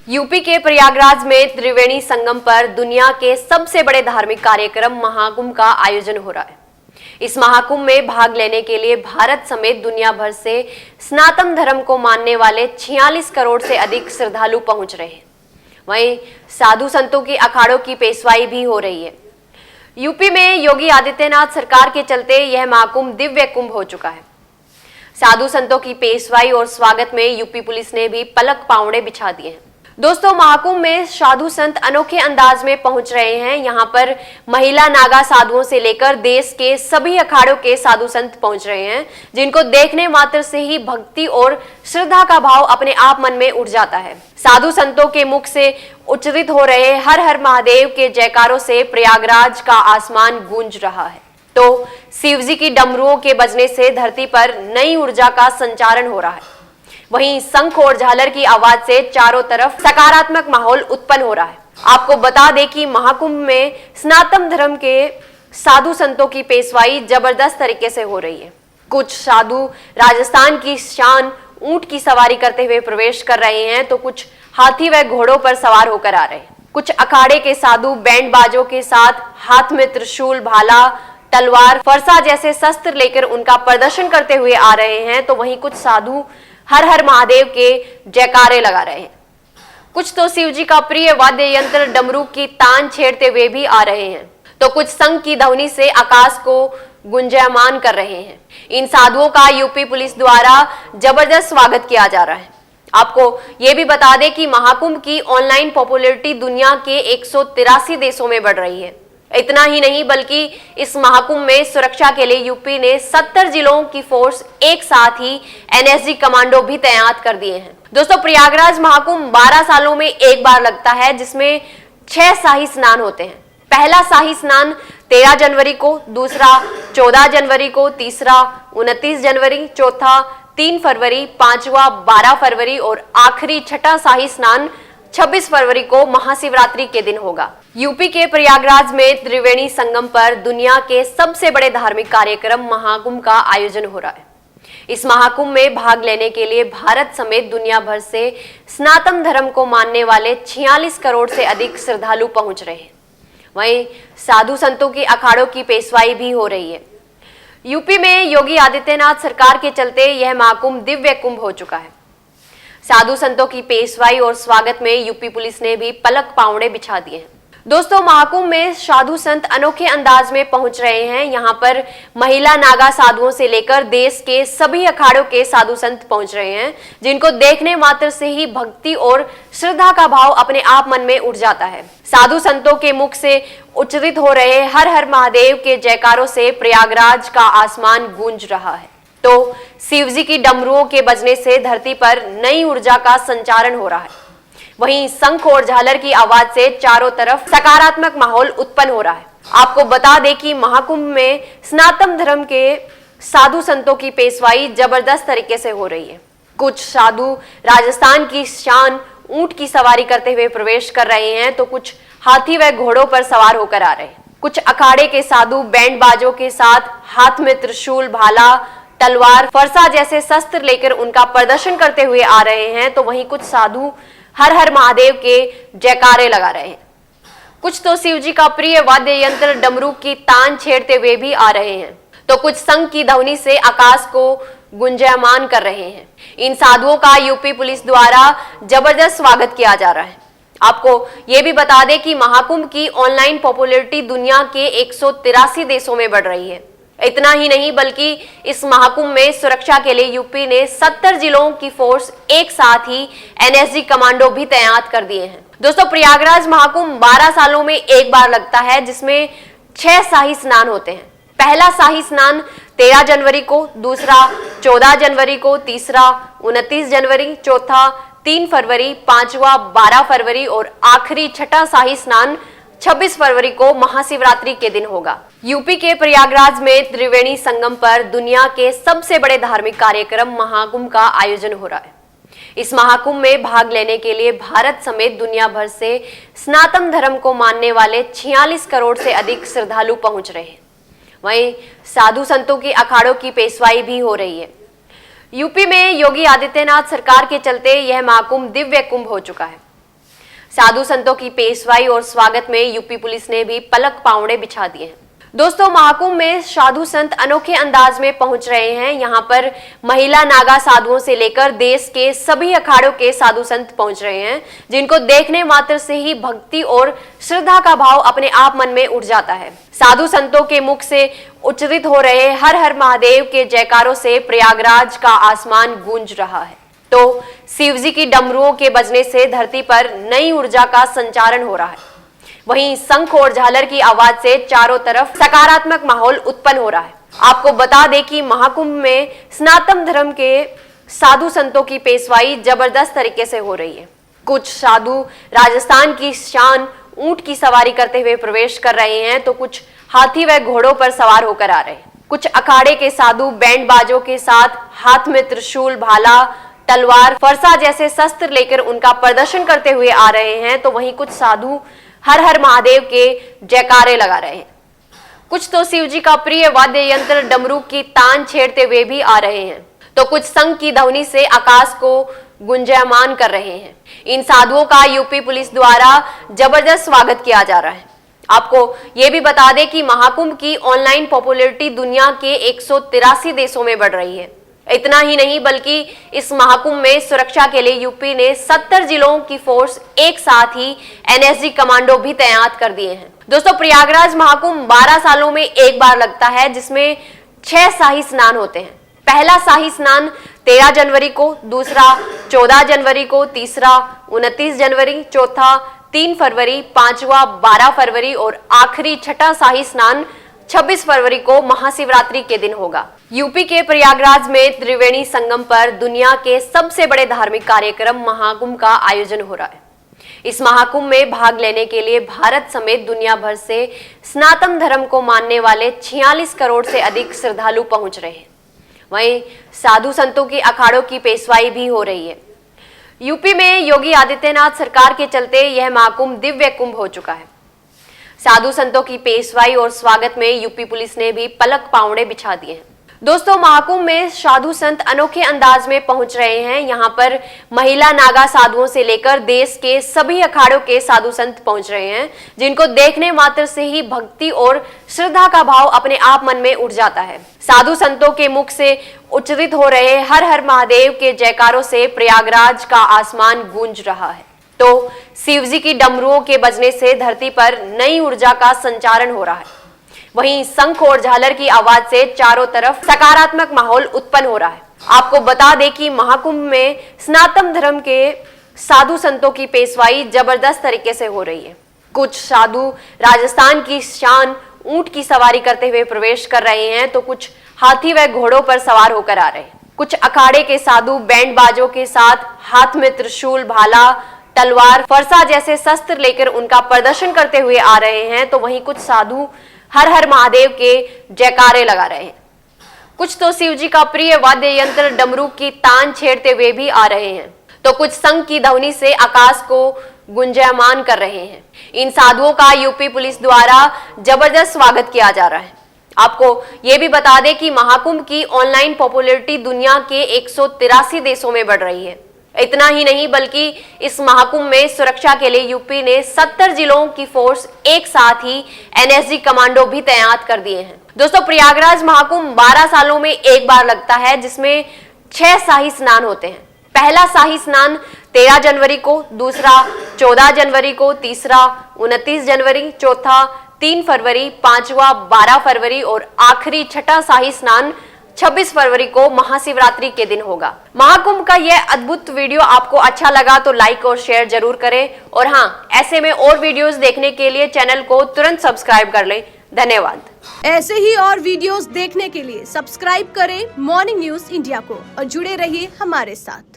UP के प्रयागराज में त्रिवेणी संगम पर दुनिया के सबसे बड़े धार्मिक कार्यक्रम महाकुंभ का आयोजन हो रहा है। इस महाकुंभ में भाग लेने के लिए भारत समेत दुनिया भर से सनातन धर्म को मानने वाले 46 करोड़ से अधिक श्रद्धालु पहुंच रहे हैं। वहीं साधु संतों की अखाड़ों की पेशवाई भी हो रही है। यूपी में योगी आदित्यनाथ सरकार के चलते यह महाकुंभ दिव्य कुंभ हो चुका है। साधु संतों की पेशवाई और स्वागत में यूपी पुलिस ने भी पलक पावड़े बिछा दिए हैं। दोस्तों, महाकुंभ में साधु संत अनोखे अंदाज में पहुंच रहे हैं। यहां पर महिला नागा साधुओं से लेकर देश के सभी अखाड़ों के साधु संत पहुंच रहे हैं, जिनको देखने मात्र से ही भक्ति और श्रद्धा का भाव अपने आप मन में उठ जाता है। साधु संतों के मुख से उच्चारित हो रहे हर हर महादेव के जयकारों से प्रयागराज का आसमान गूंज रहा है, तो शिवजी की डमरुओं के बजने से धरती पर नई ऊर्जा का संचारण हो रहा है। वहीं शंख और झालर की आवाज से चारों तरफ सकारात्मक माहौल उत्पन्न हो रहा है। आपको बता दें कि महाकुंभ में सनातन धर्म के साधु संतों की पेशवाई जबरदस्त तरीके से हो रही है। कुछ साधु राजस्थान की शान ऊंट की सवारी करते हुए प्रवेश कर रहे हैं, तो कुछ हाथी व घोड़ों पर सवार होकर आ रहे हैं। कुछ अखाड़े के साधु बैंड बाजों के साथ हाथ में त्रिशूल, भाला, तलवार, फरसा जैसे शस्त्र लेकर उनका प्रदर्शन करते हुए आ रहे हैं, तो वहीं कुछ साधु हर हर महादेव के जयकारे लगा रहे हैं। कुछ तो शिवजी का प्रिय वाद्य यंत्र डमरू की तान छेड़ते हुए भी आ रहे हैं, तो कुछ शंख की ध्वनि से आकाश को गुंजायमान कर रहे हैं। इन साधुओं का यूपी पुलिस द्वारा जबरदस्त स्वागत किया जा रहा है। आपको ये भी बता दें कि महाकुंभ की ऑनलाइन पॉपुलैरिटी दुनिया के 183 देशों में बढ़ रही है। इतना ही नहीं, बल्कि इस महाकुंभ में सुरक्षा के लिए यूपी ने 70 जिलों की फोर्स, एक साथ ही एनएसजी कमांडो भी तैनात कर दिए हैं। दोस्तों, प्रयागराज महाकुंभ 12 सालों में एक बार लगता है, जिसमें 6 शाही स्नान होते हैं। पहला शाही स्नान 13 जनवरी को, दूसरा 14 जनवरी को, तीसरा 29 जनवरी, चौथा 3 फरवरी, पांचवा 12 फरवरी और आखिरी छठा शाही स्नान 26 फरवरी को महाशिवरात्रि के दिन होगा। यूपी के प्रयागराज में त्रिवेणी संगम पर दुनिया के सबसे बड़े धार्मिक कार्यक्रम महाकुंभ का आयोजन हो रहा है। इस महाकुंभ में भाग लेने के लिए भारत समेत दुनिया भर से सनातन धर्म को मानने वाले 46 करोड़ से अधिक श्रद्धालु पहुंच रहे हैं। वहीं साधु संतों की अखाड़ों की पेशवाई भी हो रही है। यूपी में योगी आदित्यनाथ सरकार के चलते यह महाकुंभ दिव्य कुंभ हो चुका है। साधु संतों की पेशवाई और स्वागत में यूपी पुलिस ने भी पलक पावड़े बिछा दिए हैं। दोस्तों, महाकुंभ में साधु संत अनोखे अंदाज में पहुंच रहे हैं। यहां पर महिला नागा साधुओं से लेकर देश के सभी अखाड़ों के साधु संत पहुंच रहे हैं, जिनको देखने मात्र से ही भक्ति और श्रद्धा का भाव अपने आप मन में उठ जाता है। साधु संतों के मुख से उच्चारित हो रहे हर हर महादेव के जयकारों से प्रयागराज का आसमान गूंज रहा है, तो शिवजी की डमरुओं के बजने से धरती पर नई ऊर्जा का संचारण हो रहा है। वहीं शंख और झालर की आवाज से चारों तरफ सकारात्मक माहौल उत्पन्न हो रहा है। आपको बता दें कि महाकुंभ में सनातन धर्म के साधु संतों की पेशवाई जबरदस्त तरीके से हो रही है। कुछ साधु राजस्थान की शान ऊंट की सवारी करते हुए प्रवेश कर रहे हैं, तो कुछ हाथी व घोड़ों पर सवार होकर आ रहे हैं। कुछ अखाड़े के साधु बैंड बाजों के साथ हाथ में त्रिशूल, भाला, तलवार, फरसा जैसे शस्त्र लेकर उनका प्रदर्शन करते हुए आ रहे हैं, तो वहीं कुछ साधु हर हर महादेव के जयकारे लगा रहे हैं। कुछ तो शिवजी का प्रिय वाद्य यंत्र डमरू की तान छेड़ते हुए भी आ रहे हैं, तो कुछ शंख की ध्वनि से आकाश को गुंजायमान कर रहे हैं। इन साधुओं का यूपी पुलिस द्वारा जबरदस्त स्वागत किया जा रहा है। आपको ये भी बता दें कि महाकुंभ की ऑनलाइन पॉपुलैरिटी दुनिया के 183 देशों में बढ़ रही है। इतना ही नहीं, बल्कि इस महाकुंभ में सुरक्षा के लिए यूपी ने 70 जिलों की फोर्स, एक साथ ही एनएसजी कमांडो भी तैनात कर दिए हैं। दोस्तों, प्रयागराज महाकुंभ 12 सालों में एक बार लगता है, जिसमें 6 शाही स्नान होते हैं। पहला शाही स्नान 13 जनवरी को, दूसरा 14 जनवरी को, तीसरा 29 जनवरी, चौथा 3 फरवरी, पांचवा 12 फरवरी और आखिरी छठा शाही स्नान 26 फरवरी को महाशिवरात्रि के दिन होगा। यूपी के प्रयागराज में त्रिवेणी संगम पर दुनिया के सबसे बड़े धार्मिक कार्यक्रम महाकुंभ का आयोजन हो रहा है। इस महाकुंभ में भाग लेने के लिए भारत समेत दुनिया भर से सनातन धर्म को मानने वाले 46 करोड़ से अधिक श्रद्धालु पहुंच रहे हैं। वहीं साधु संतों की अखाड़ों की पेशवाई भी हो रही है। यूपी में योगी आदित्यनाथ सरकार के चलते यह महाकुंभ दिव्य कुंभ हो चुका है। साधु संतों की पेशवाई और स्वागत में यूपी पुलिस ने भी पलक पावड़े बिछा दिए हैं। दोस्तों, महाकुंभ में साधु संत अनोखे अंदाज में पहुंच रहे हैं। यहां पर महिला नागा साधुओं से लेकर देश के सभी अखाड़ों के साधु संत पहुंच रहे हैं, जिनको देखने मात्र से ही भक्ति और श्रद्धा का भाव अपने आप मन में उठ जाता है। साधु संतों के मुख से उच्चारित हो रहे हर हर महादेव के जयकारों से प्रयागराज का आसमान गूंज रहा है, तो शिवजी की डमरुओं के बजने से धरती पर नई ऊर्जा का संचारण हो रहा है। वहीं शंख और झालर की आवाज से चारों तरफ सकारात्मक माहौल उत्पन्न हो रहा है। आपको बता दें कि महाकुंभ में सनातन धर्म के साधु संतों की पेशवाई जबरदस्त तरीके से हो रही है। कुछ साधु राजस्थान की शान ऊंट की सवारी करते हुए प्रवेश कर रहे हैं, तो कुछ हाथी व घोड़ों पर सवार होकर आ रहे हैं। कुछ अखाड़े के साधु बैंड बाजों के साथ हाथ में त्रिशूल, भाला, तलवार, फरसा जैसे शस्त्र लेकर उनका प्रदर्शन करते हुए आ रहे हैं, तो वहीं कुछ साधु हर हर महादेव के जयकारे लगा रहे हैं। कुछ तो शिव जी का प्रिय वाद्य यंत्र डमरू की तान छेड़ते हुए भी आ रहे हैं, तो कुछ शंख की ध्वनि से आकाश को गुंजायमान कर रहे हैं। इन साधुओं का यूपी पुलिस द्वारा जबरदस्त स्वागत किया जा रहा है। आपको ये भी बता दें कि महाकुंभ की ऑनलाइन पॉपुलैरिटी दुनिया के 183 देशों में बढ़ रही है। इतना ही नहीं, बल्कि इस महाकुंभ में सुरक्षा के लिए यूपी ने 70 जिलों की फोर्स एक साथ ही एनएसजी कमांडो भी तैनात कर दिए हैं। दोस्तों, प्रयागराज महाकुंभ 12 सालों में एक बार लगता है, जिसमें 6 शाही स्नान होते हैं। पहला शाही स्नान 13 जनवरी को, दूसरा 14 जनवरी को, तीसरा 29 जनवरी, चौथा 3 फरवरी, पांचवा 12 फरवरी और आखिरी छठा शाही स्नान 26 फरवरी को महाशिवरात्रि के दिन होगा। यूपी के प्रयागराज में त्रिवेणी संगम पर दुनिया के सबसे बड़े धार्मिक कार्यक्रम महाकुंभ का आयोजन हो रहा है। इस महाकुंभ में भाग लेने के लिए भारत समेत दुनिया भर से सनातन धर्म को मानने वाले 46 करोड़ से अधिक श्रद्धालु पहुंच रहे हैं। वहीं साधु संतों की अखाड़ों की पेशवाई भी हो रही है। यूपी में योगी आदित्यनाथ सरकार के चलते यह महाकुंभ दिव्य कुंभ हो चुका है। साधु संतों की पेशवाई और स्वागत में यूपी पुलिस ने भी पलक पावड़े बिछा दिए हैं। दोस्तों, महाकुंभ में साधु संत अनोखे अंदाज में पहुंच रहे हैं। यहां पर महिला नागा साधुओं से लेकर देश के सभी अखाड़ों के साधु संत पहुंच रहे हैं, जिनको देखने मात्र से ही भक्ति और श्रद्धा का भाव अपने आप मन में उठ जाता है। साधु संतों के मुख से उच्चारित हो रहे हर हर महादेव के जयकारों से प्रयागराज का आसमान गूंज रहा है, तो शिवजी की डमरुओं के बजने से धरती पर नई ऊर्जा का संचारण हो रहा है। वहीं शंख और झालर की आवाज से चारों तरफ सकारात्मक माहौल उत्पन्न हो रहा है। आपको बता दें कि महाकुंभ में सनातन धर्म के साधु संतों की पेशवाई जबरदस्त तरीके से हो रही है। कुछ साधु राजस्थान की शान ऊंट की सवारी करते हुए प्रवेश कर रहे हैं, तो कुछ हाथी व घोड़ों पर सवार होकर आ रहे हैं। कुछ अखाड़े के साधु बैंड बाजों के साथ हाथ में त्रिशूल, भाला, तलवार, फरसा जैसे शस्त्र लेकर उनका प्रदर्शन करते हुए आ रहे हैं, तो वहीं कुछ साधु हर हर महादेव के जयकारे लगा रहे हैं। कुछ तो शिव जी का प्रिय वाद्य यंत्र डमरू की तान छेड़ते हुए भी आ रहे हैं, तो कुछ शंख की ध्वनि से आकाश को गुंजायमान कर रहे हैं। इन साधुओं का यूपी पुलिस द्वारा जबरदस्त स्वागत किया जा रहा है। आपको ये भी बता दें कि महाकुंभ की ऑनलाइन पॉपुलैरिटी दुनिया के 183 देशों में बढ़ रही है। इतना ही नहीं, बल्कि इस महाकुंभ में सुरक्षा के लिए यूपी ने 70 जिलों की फोर्स एक साथ ही एनएसजी कमांडो भी तैनात कर दिए हैं। दोस्तों, प्रयागराज महाकुंभ 12 सालों में एक बार लगता है, जिसमें 6 शाही स्नान होते हैं। पहला शाही स्नान 13 जनवरी को, दूसरा 14 जनवरी को, तीसरा 29 जनवरी, चौथा 3 फरवरी, पांचवा 12 फरवरी और आखिरी छठा शाही स्नान 26 फरवरी को महाशिवरात्रि के दिन होगा। महाकुंभ का यह अद्भुत वीडियो आपको अच्छा लगा तो लाइक और शेयर जरूर करें, और हाँ, ऐसे में और वीडियोस देखने के लिए चैनल को तुरंत सब्सक्राइब कर लें। धन्यवाद। ऐसे ही और वीडियोस देखने के लिए सब्सक्राइब करें मॉर्निंग न्यूज इंडिया को और जुड़े रहिए हमारे साथ।